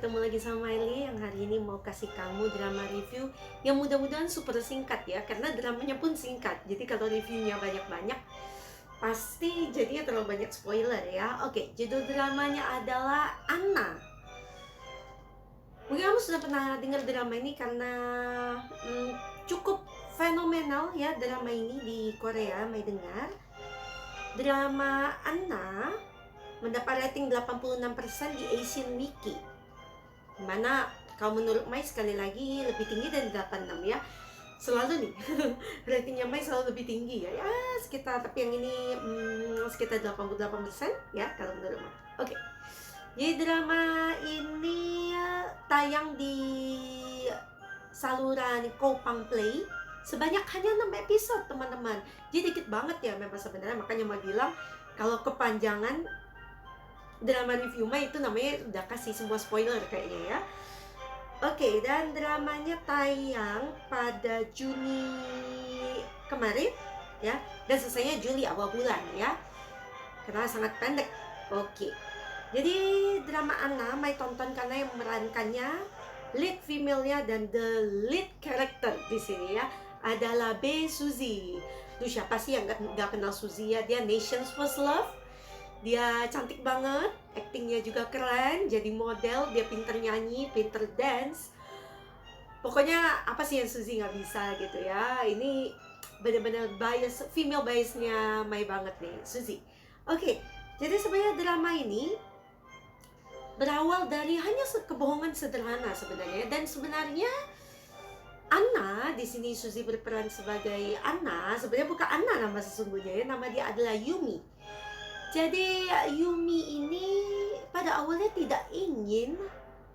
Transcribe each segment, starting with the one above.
ketemu lagi sama Miley yang hari ini mau kasih kamu drama review yang mudah-mudahan super singkat ya, karena dramanya pun singkat. Jadi kalau reviewnya banyak-banyak, pasti jadinya terlalu banyak spoiler ya. Oke, judul dramanya adalah Anna. Mungkin kamu sudah pernah dengar drama ini karena cukup fenomenal ya drama ini di Korea, Mai dengar. Drama Anna mendapat rating 86% di Asian Wiki. Dimana kalau menurut Mai sekali lagi lebih tinggi dari 86 ya. Selalu nih ratingnya Mai selalu lebih tinggi ya. Ya sekitar, tapi yang ini sekitar 88% ya kalau menurut Mai. Oke. Jadi drama ini tayang di saluran Kopang Play sebanyak hanya 6 episode teman-teman. Jadi dikit banget ya memang sebenarnya, makanya Mai bilang kalau kepanjangan drama review Mai itu namanya udah kasih semua spoiler kayaknya ya. Oke, dan dramanya tayang pada Juni kemarin ya, dan selesainya Juli awal bulan ya, karena sangat pendek. Oke, jadi drama Anna Mai tonton karena yang memerankannya lead female-nya dan the lead character di sini ya adalah Bae Suzy. Tuh siapa sih yang gak kenal Suzy ya? Dia Nation's First Love. Dia cantik banget, aktingnya juga keren, jadi model, dia pinter nyanyi, pinter dance. Pokoknya apa sih yang Suzy nggak bisa gitu ya. Ini benar-benar bias, female biasnya Mai banget nih, Suzy. Oke, jadi sebenarnya drama ini berawal dari hanya kebohongan sederhana sebenarnya. Dan sebenarnya Anna, di sini Suzy berperan sebagai Anna, sebenarnya bukan Anna nama sesungguhnya ya, nama dia adalah Yumi. Jadi Yumi ini pada awalnya tidak ingin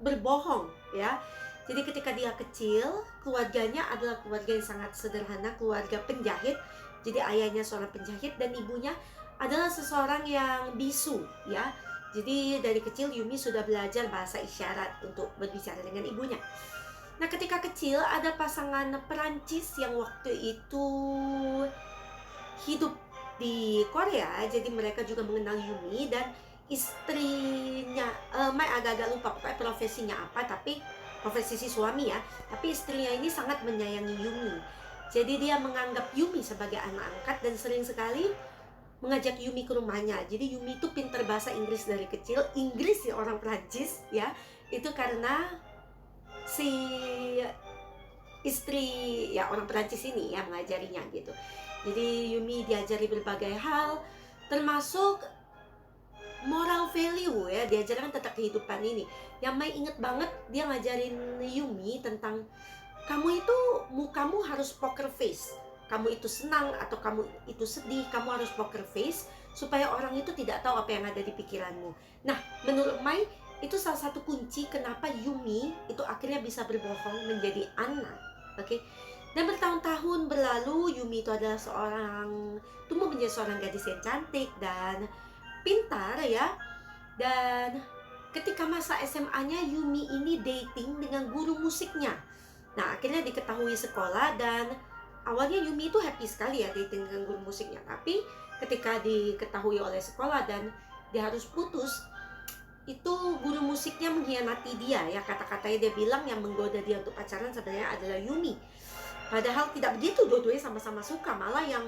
berbohong ya. Jadi ketika dia kecil, keluarganya adalah keluarga yang sangat sederhana, keluarga penjahit. Jadi ayahnya seorang penjahit dan ibunya adalah seseorang yang bisu ya. Jadi dari kecil Yumi sudah belajar bahasa isyarat untuk berbicara dengan ibunya. Nah, ketika kecil ada pasangan Perancis yang waktu itu hidup di Korea, jadi mereka juga mengenal Yumi, dan istrinya, Mai agak-agak lupa pokoknya profesinya apa, tapi profesi si suami ya, tapi istrinya ini sangat menyayangi Yumi. Jadi dia menganggap Yumi sebagai anak angkat dan sering sekali mengajak Yumi ke rumahnya. Jadi Yumi itu pintar bahasa Inggris dari kecil, Inggris ya orang Prancis ya, itu karena si istri ya orang Prancis ini ya mengajarinya gitu. Jadi Yumi diajari berbagai hal, termasuk moral value ya, diajarkan tentang kehidupan ini. Yang Mai inget banget, dia ngajarin Yumi tentang kamu itu mukamu harus poker face. Kamu itu senang atau kamu itu sedih, kamu harus poker face supaya orang itu tidak tahu apa yang ada di pikiranmu. Nah, menurut Mai itu salah satu kunci kenapa Yumi itu akhirnya bisa berbohong menjadi Anna. Oke. Dan bertahun-tahun berlalu, Yumi itu adalah tumbuh menjadi seorang gadis yang cantik dan pintar ya. Dan ketika masa SMA-nya, Yumi ini dating dengan guru musiknya. Nah, akhirnya diketahui sekolah, dan awalnya Yumi itu happy sekali ya dating dengan guru musiknya. Tapi ketika diketahui oleh sekolah dan dia harus putus, itu guru musiknya mengkhianati dia ya. Kata-katanya dia bilang yang menggoda dia untuk pacaran sebenarnya adalah Yumi. Padahal tidak begitu, dua-duanya sama-sama suka. Malah yang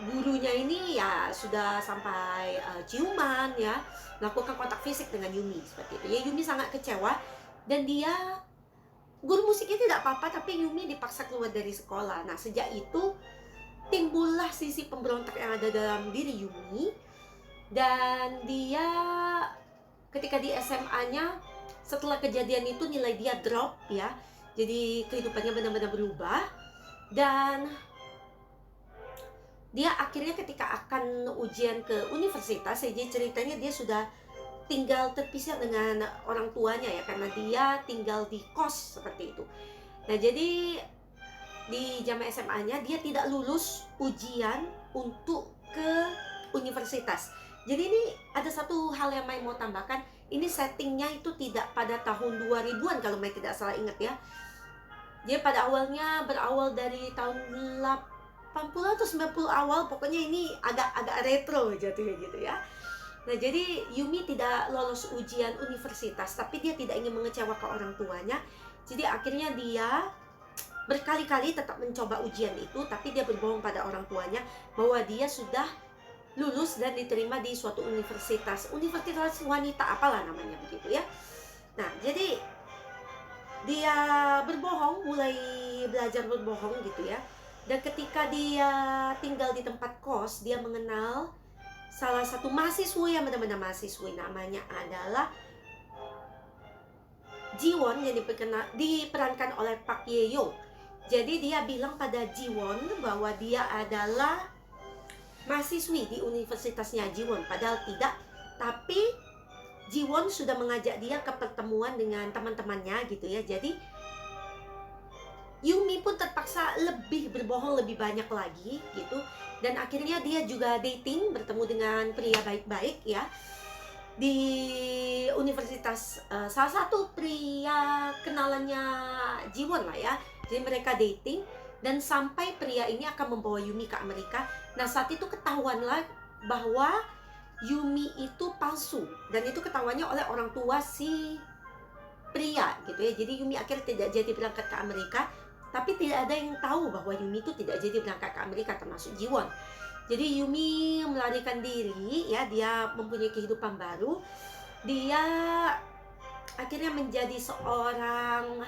gurunya ini ya sudah sampai ciuman ya, melakukan kontak fisik dengan Yumi seperti itu. Ya Yumi sangat kecewa, dan dia, guru musiknya tidak apa-apa, tapi Yumi dipaksa keluar dari sekolah. Nah, sejak itu timbullah sisi pemberontak yang ada dalam diri Yumi. Dan dia ketika di SMA-nya, setelah kejadian itu nilai dia drop ya. Jadi kehidupannya benar-benar berubah, dan dia akhirnya ketika akan ujian ke universitas, jadi ceritanya dia sudah tinggal terpisah dengan orang tuanya ya, karena dia tinggal di kos seperti itu. Nah, jadi di zaman SMA-nya dia tidak lulus ujian untuk ke universitas. Jadi ini ada satu hal yang Mai mau tambahkan. Ini settingnya itu tidak pada tahun 2000-an kalau Mai tidak salah ingat ya. Dia pada awalnya berawal dari tahun 80 atau 90 awal, pokoknya ini agak retro jatuhnya gitu ya. Nah, jadi Yumi tidak lolos ujian universitas, tapi dia tidak ingin mengecewakan orang tuanya. Jadi akhirnya dia berkali-kali tetap mencoba ujian itu, tapi dia berbohong pada orang tuanya bahwa dia sudah lulus dan diterima di suatu universitas wanita apalah namanya begitu ya. Nah, jadi dia berbohong, mulai belajar berbohong gitu ya. Dan ketika dia tinggal di tempat kos, dia mengenal salah satu mahasiswi yang benar-benar mahasiswi, namanya adalah Jiwon yang diperankan oleh Park Ye-young. Jadi dia bilang pada Jiwon bahwa dia adalah mahasiswi di universitasnya Jiwon, padahal tidak. Tapi Jiwon sudah mengajak dia ke pertemuan dengan teman-temannya gitu ya. Jadi Yumi pun terpaksa lebih berbohong lebih banyak lagi gitu. Dan akhirnya dia juga dating, bertemu dengan pria baik-baik ya di universitas, salah satu pria kenalannya Jiwon lah ya. Jadi mereka dating dan sampai pria ini akan membawa Yumi ke Amerika. Nah, saat itu ketahuanlah bahwa Yumi itu palsu, dan itu ketahuannya oleh orang tua si pria gitu ya. Jadi Yumi akhirnya tidak jadi berangkat ke Amerika, tapi tidak ada yang tahu bahwa Yumi itu tidak jadi berangkat ke Amerika, termasuk Jiwon. Jadi Yumi melarikan diri ya, dia mempunyai kehidupan baru. Dia akhirnya menjadi seorang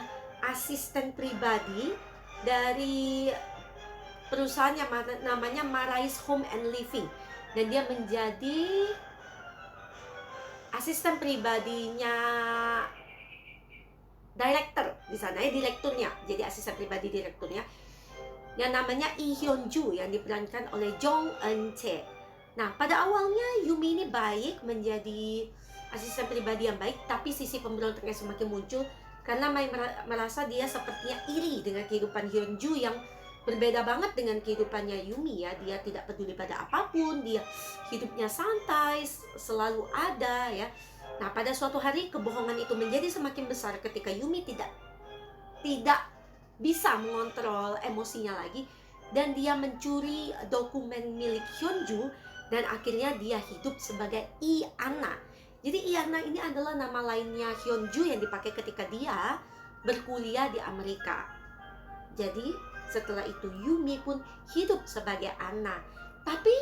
asisten pribadi dari perusahaan yang namanya Marais Home and Living, dan dia menjadi asisten pribadinya director di sana ya, direkturnya. Jadi asisten pribadi direkturnya yang namanya Lee Hyun-ju yang diperankan oleh Jong Eun-chae. Nah, pada awalnya Yumi ini baik, menjadi asisten pribadi yang baik, tapi sisi pemberontaknya semakin muncul karena Mai merasa dia sepertinya iri dengan kehidupan Hyun-ju yang berbeda banget dengan kehidupannya Yumi ya. Dia tidak peduli pada apapun, dia hidupnya santai, selalu ada ya. Nah, pada suatu hari kebohongan itu menjadi semakin besar ketika Yumi tidak bisa mengontrol emosinya lagi, dan dia mencuri dokumen milik Hyunju, dan akhirnya dia hidup sebagai Iana. Jadi Iana ini adalah nama lainnya Hyunju yang dipakai ketika dia berkuliah di Amerika. Jadi setelah itu Yumi pun hidup sebagai Anna. Tapi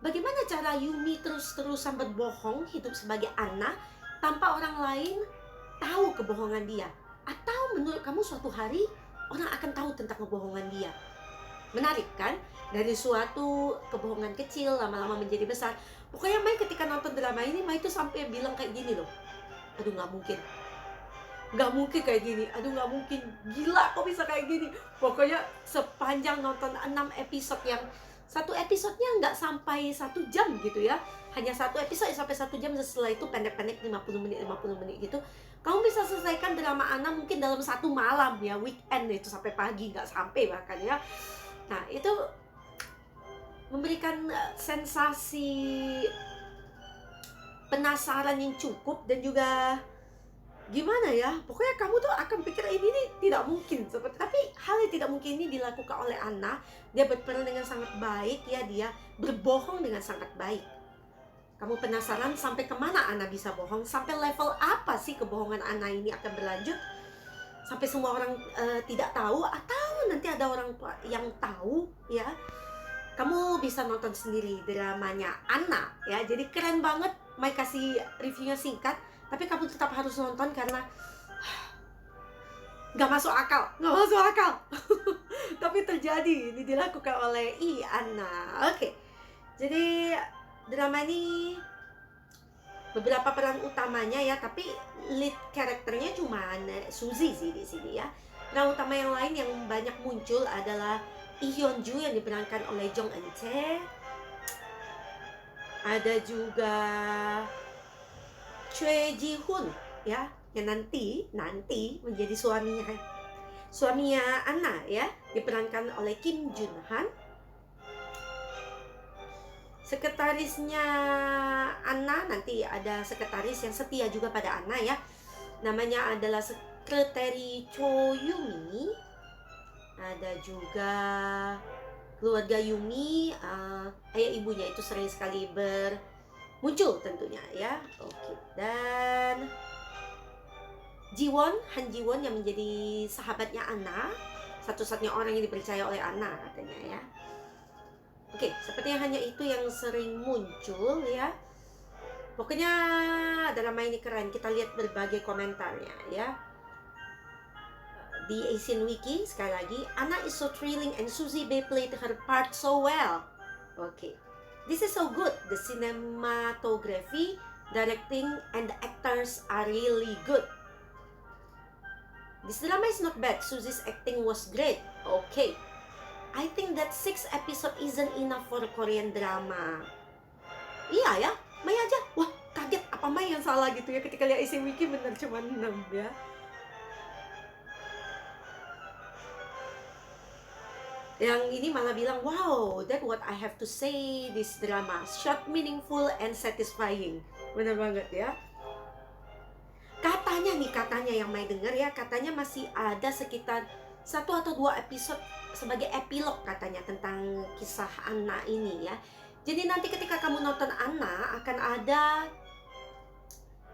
bagaimana cara Yumi terus-terusan berbohong hidup sebagai Anna tanpa orang lain tahu kebohongan dia? Atau menurut kamu suatu hari orang akan tahu tentang kebohongan dia? Menarik kan? Dari suatu kebohongan kecil lama-lama menjadi besar. Pokoknya Mai ketika nonton drama ini, Mai tuh sampai bilang kayak gini loh, aduh gak mungkin kayak gini, aduh gak mungkin, gila kok bisa kayak gini. Pokoknya sepanjang nonton 6 episode yang satu episodenya nggak sampai 1 jam gitu ya, hanya satu episode sampai 1 jam, setelah itu pendek-pendek 50 menit gitu. Kamu bisa selesaikan drama Anna mungkin dalam 1 malam ya, weekend itu, sampai pagi, nggak sampai bahkan ya. Nah, itu memberikan sensasi penasaran yang cukup, dan juga gimana ya, pokoknya kamu tuh akan pikir ini nih tidak mungkin seperti, tapi hal yang tidak mungkin ini dilakukan oleh Anna. Dia berperan dengan sangat baik ya, dia berbohong dengan sangat baik. Kamu penasaran sampai kemana Anna bisa bohong, sampai level apa sih kebohongan Anna ini akan berlanjut, sampai semua orang tidak tahu, atau nanti ada orang yang tahu ya. Kamu bisa nonton sendiri dramanya Anna ya. Jadi keren banget. Mai kasih reviewnya singkat, tapi kamu tetap harus nonton karena nggak masuk akal. Tapi terjadi, ini dilakukan oleh Anna. Oke. Jadi drama ini beberapa peran utamanya ya, tapi lead karakternya cuma Suzy sih di sini ya. Peran utama yang lain yang banyak muncul adalah Lee Hyun-ju yang diperankan oleh Jong Eun-chae. Ada juga Choi Ji-hoon ya, yang nanti menjadi suaminya Anna ya, diperankan oleh Kim Jun-han. Sekretarisnya Anna, nanti ada sekretaris yang setia juga pada Anna ya, namanya adalah sekretari Cho Yumi. Ada juga keluarga Yumi, ayah ibunya itu sering sekali muncul tentunya ya. Oke, dan Jiwon, Han Jiwon yang menjadi sahabatnya Anna, satu-satunya orang yang dipercaya oleh Anna katanya ya. Oke, sepertinya hanya itu yang sering muncul ya. Pokoknya drama ini keren, kita lihat berbagai komentarnya ya. Di Asian Wiki, sekali lagi, Anna is so thrilling and Suzy Bae played her part so well. Okay, this is so good. The cinematography, directing, and the actors are really good. This drama is not bad. Suzy's acting was great. Okay, I think that 6 episode isn't enough for Korean drama. Iya ya, Mai aja. Wah, kaget apa Mai yang salah gitu ya ketika lihat Asian Wiki bener cuma 6 ya. Yang ini malah bilang, wow, that what I have to say, this drama short, meaningful, and satisfying. Bener banget ya. Katanya yang Mai denger ya, katanya masih ada sekitar 1 atau 2 episode sebagai epilog katanya tentang kisah Anna ini ya. Jadi nanti ketika kamu nonton Anna akan ada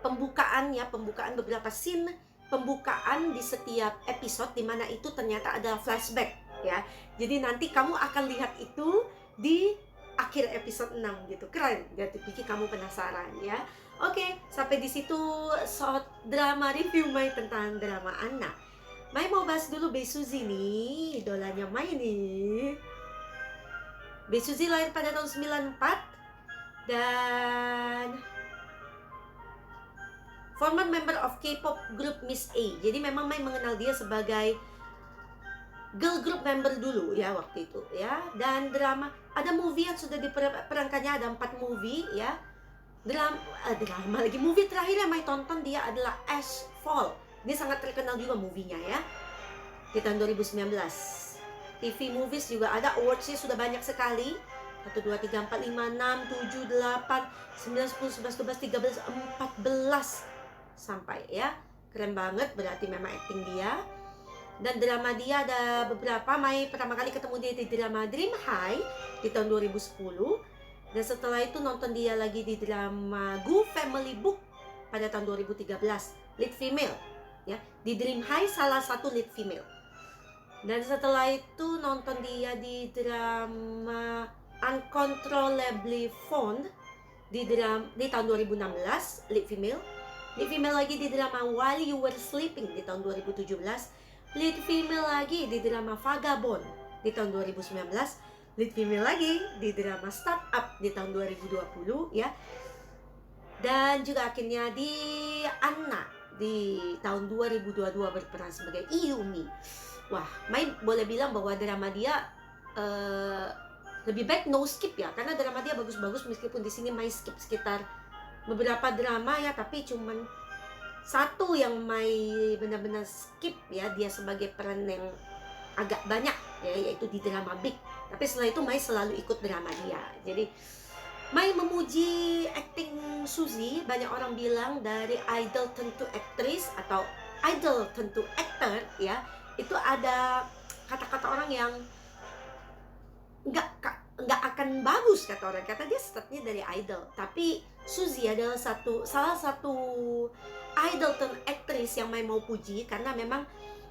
pembukaan beberapa scene pembukaan di setiap episode, dimana itu ternyata ada flashback ya. Jadi nanti kamu akan lihat itu di akhir episode 6 gitu. Keren, jadi bikin kamu penasaran ya. Oke, sampai di situ short drama review Mai tentang drama Anna. Mai mau bahas dulu Bae Suzy nih, idolanya Mai nih. Bae Suzy lahir pada tahun 94 dan former member of K-pop group Miss A. Jadi memang Mai mengenal dia sebagai girl group member dulu ya waktu itu ya. Dan drama, ada movie yang sudah diperankannya, ada 4 movie ya. Drama lagi, movie terakhir yang Mai tonton dia adalah Ashfall. Dia sangat terkenal juga movie-nya ya, di tahun 2019. TV movies juga ada, awards-nya sudah banyak sekali. 1, 2, 3, 4, 5, 6, 7, 8, 9, 10, 11, 12, 13, 14 sampai ya. Keren banget, berarti memang acting dia. Dan drama dia ada beberapa. Mai pertama kali ketemu dia di drama Dream High di tahun 2010. Dan setelah itu nonton dia lagi di drama Gu Family Book pada tahun 2013, lead female ya. Di Dream High salah satu lead female. Dan setelah itu nonton dia di drama Uncontrollably Fond di tahun 2016, lead female. Lead female lagi di drama While You Were Sleeping di tahun 2017. Lead female lagi di drama Vagabond di tahun 2019. Lead female lagi di drama Startup di tahun 2020 ya. Dan juga akhirnya di Anna di tahun 2022 berperan sebagai Iyumi. Wah, Mai boleh bilang bahwa drama dia lebih baik no skip ya, karena drama dia bagus-bagus. Meskipun di sini Mai skip sekitar beberapa drama ya, tapi cuman satu yang Mai benar-benar skip ya, dia sebagai peran yang agak banyak ya, yaitu di drama Big. Tapi setelah itu Mai selalu ikut drama dia. Jadi Mai memuji acting Suzy. Banyak orang bilang dari idol tentu aktris atau idol tentu actor ya, itu ada kata-kata orang yang nggak akan bagus kata orang, kata dia startnya dari idol. Tapi Suzy adalah salah satu idol tentu aktris yang Mai mau puji, karena memang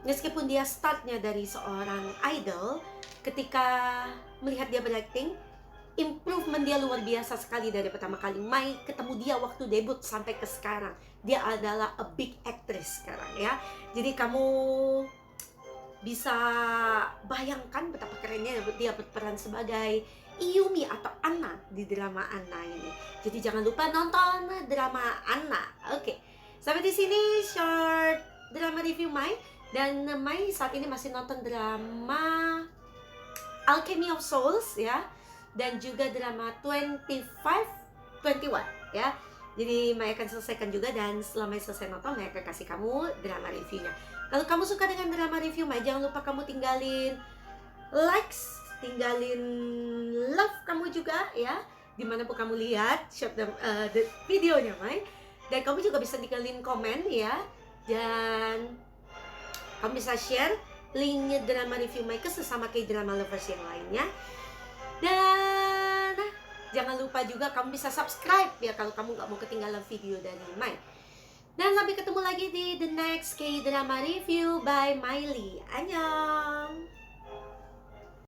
meskipun dia startnya dari seorang idol, ketika melihat dia berakting, improvement dia luar biasa sekali dari pertama kali Mai ketemu dia waktu debut sampai ke sekarang. Dia adalah a big actress sekarang ya. Jadi kamu bisa bayangkan betapa kerennya dia berperan sebagai Iyumi atau Anna di drama Anna ini. Jadi jangan lupa nonton drama Anna. Oke. Sampai di sini short drama review Mai. Dan Mai saat ini masih nonton drama Alchemy of Souls ya, dan juga drama 25-21 ya. Jadi Mai akan selesaikan juga, dan setelah Mai selesai nonton, Mai akan kasih kamu drama reviewnya. Kalau kamu suka dengan drama review Mai, jangan lupa kamu tinggalin likes, tinggalin love kamu juga ya, dimanapun kamu lihat the videonya Mai. Dan kamu juga bisa tinggalin komen ya, dan kamu bisa share linknya drama review Mai ke sesama K-drama lovers yang lainnya. Dan Jangan lupa juga kamu bisa subscribe ya kalau kamu nggak mau ketinggalan video dari Mai. Dan sampai ketemu lagi di the next K-drama review by Miley. Annyeong!